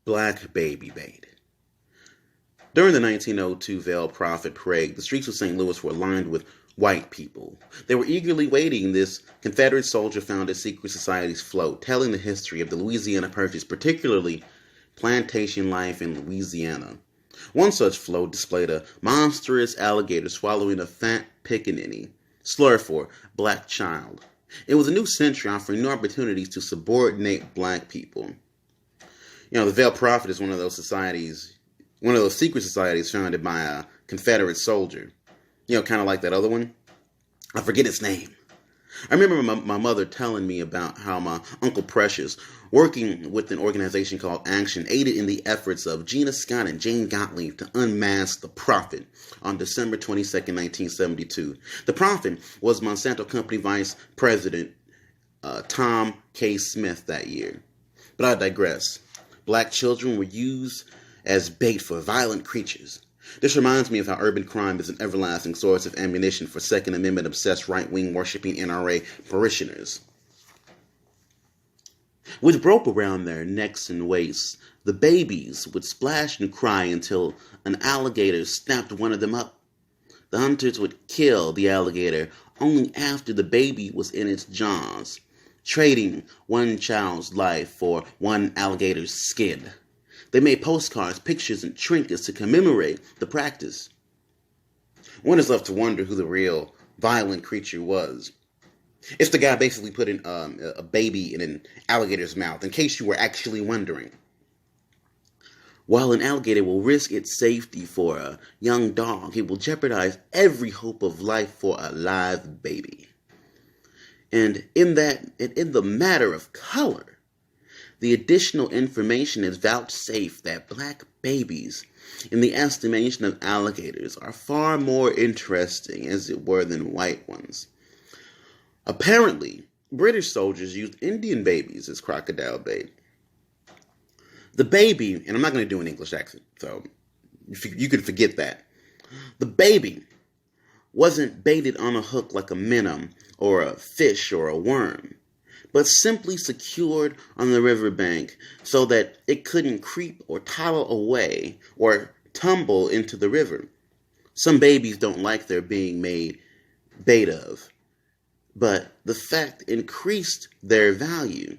Black Baby Bait. During the 1902 Veiled Prophet Parade, the streets of St. Louis were lined with white people. They were eagerly waiting this Confederate soldier-founded secret society's float, telling the history of the Louisiana Purchase, particularly plantation life in Louisiana. One such float displayed a monstrous alligator swallowing a fat pickaninny, slur for black child. It was a new century offering new opportunities to subordinate black people. The Veiled Prophet is one of those secret societies founded by a Confederate soldier. Kind of like that other one. I forget its name. I remember my mother telling me about how my Uncle Precious, working with an organization called Action, aided in the efforts of Gina Scott and Jane Gottlieb to unmask the Prophet on December 22nd, 1972. The Prophet was Monsanto Company Vice President Tom K. Smith that year. But I digress. Black children were used as bait for violent creatures. This reminds me of how urban crime is an everlasting source of ammunition for Second Amendment-obsessed right-wing worshipping NRA parishioners. With rope around their necks and waists, the babies would splash and cry until an alligator snapped one of them up. The hunters would kill the alligator only after the baby was in its jaws, trading one child's life for one alligator's skin. They made postcards, pictures, and trinkets to commemorate the practice. One is left to wonder who the real violent creature was. It's the guy basically putting a baby in an alligator's mouth, in case you were actually wondering. While an alligator will risk its safety for a young dog, it will jeopardize every hope of life for a live baby. And in the matter of color, the additional information is vouchsafed that black babies, in the estimation of alligators, are far more interesting, as it were, than white ones. Apparently, British soldiers used Indian babies as crocodile bait. The baby, and I'm not going to do an English accent, so you can forget that. The baby wasn't baited on a hook like a minnow or a fish or a worm, but simply secured on the riverbank so that it couldn't creep or toddle away or tumble into the river. Some babies don't like their being made bait of, but that fact increased their value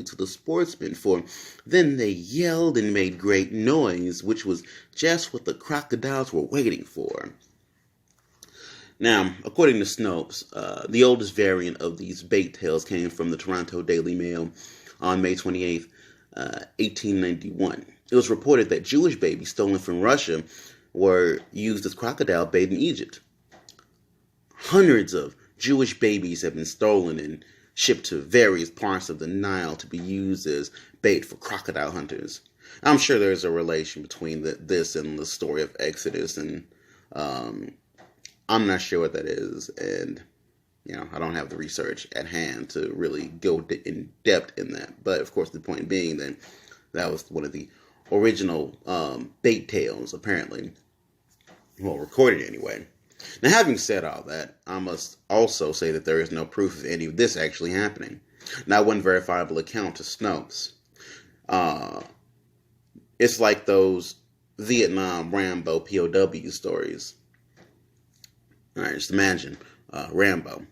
to the sportsmen, for then they yelled and made great noise, which was just what the crocodiles were waiting for. Now, according to Snopes, the oldest variant of these bait tales came from the Toronto Daily Mail on May 28, 1891. It was reported that Jewish babies stolen from Russia were used as crocodile bait in Egypt. Hundreds of Jewish babies have been stolen and shipped to various parts of the Nile to be used as bait for crocodile hunters. I'm sure there's a relation between this and the story of Exodus, and I'm not sure what that is, and I don't have the research at hand to really go in depth in that. But of course, the point being that was one of the original bait tales, apparently, well, recorded anyway. Now, having said all that, I must also say that there is no proof of any of this actually happening. Not one verifiable account to Snopes. It's like those Vietnam Rambo POW stories. All right, just imagine Rambo.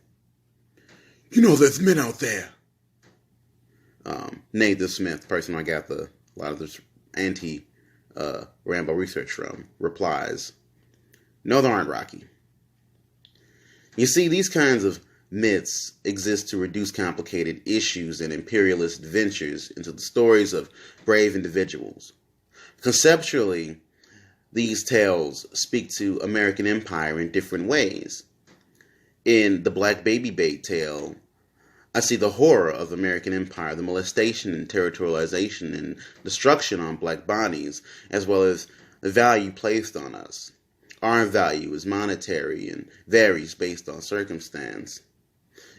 There's men out there. Nathan Smith, person I got a lot of this anti-Rambo research from, replies, "No, there aren't, Rocky." You see, these kinds of myths exist to reduce complicated issues and imperialist ventures into the stories of brave individuals. Conceptually, these tales speak to American empire in different ways. In the Black Baby Bait tale, I see the horror of American empire, the molestation and territorialization and destruction on black bodies, as well as the value placed on us. Our value is monetary and varies based on circumstance.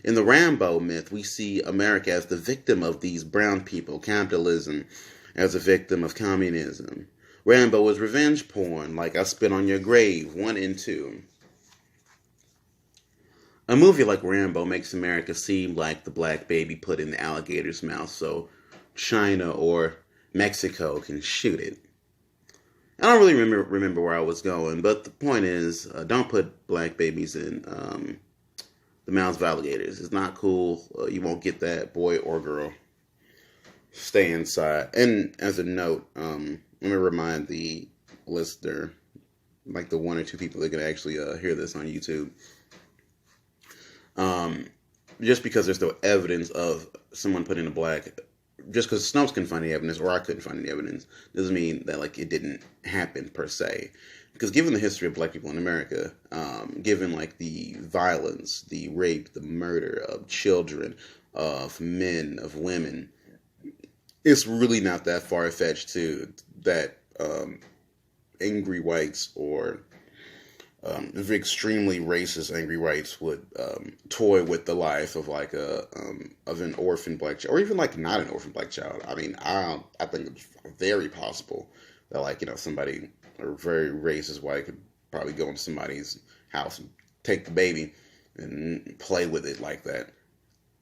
In the Rambo myth, we see America as the victim of these brown people, capitalism as a victim of communism. Rambo is revenge porn, like I Spit on Your Grave, 1 and 2. A movie like Rambo makes America seem like the black baby put in the alligator's mouth, so China or Mexico can shoot it. I don't really remember where I was going, but the point is, don't put black babies in the mouths of alligators. It's not cool. You won't get that, boy or girl. Stay inside. And as a note, let me remind the listener, like the one or two people that can actually hear this on YouTube. Just because there's no evidence of someone putting a black, just because Snopes couldn't find any evidence, or I couldn't find any evidence, doesn't mean that like it didn't happen per se. Because given the history of black people in America, given like the violence, the rape, the murder of children, of men, of women, it's really not that far-fetched to that angry whites or extremely racist angry whites would toy with the life of like of an orphan black child, or even like not an orphan black child. I mean, I think it's very possible that like somebody, a very racist white, could probably go into somebody's house and take the baby and play with it like that.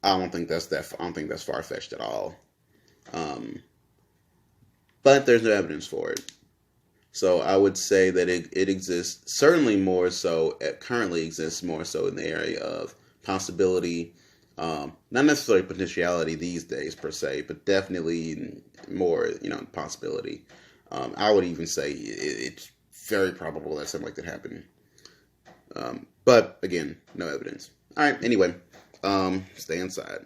I don't think that's far fetched at all. But there's no evidence for it. So I would say that it exists, certainly more so, it currently exists more so in the area of possibility, not necessarily potentiality these days per se, but definitely more, possibility. I would even say it's very probable that something like that happened. But again, no evidence. All right, anyway, stay inside.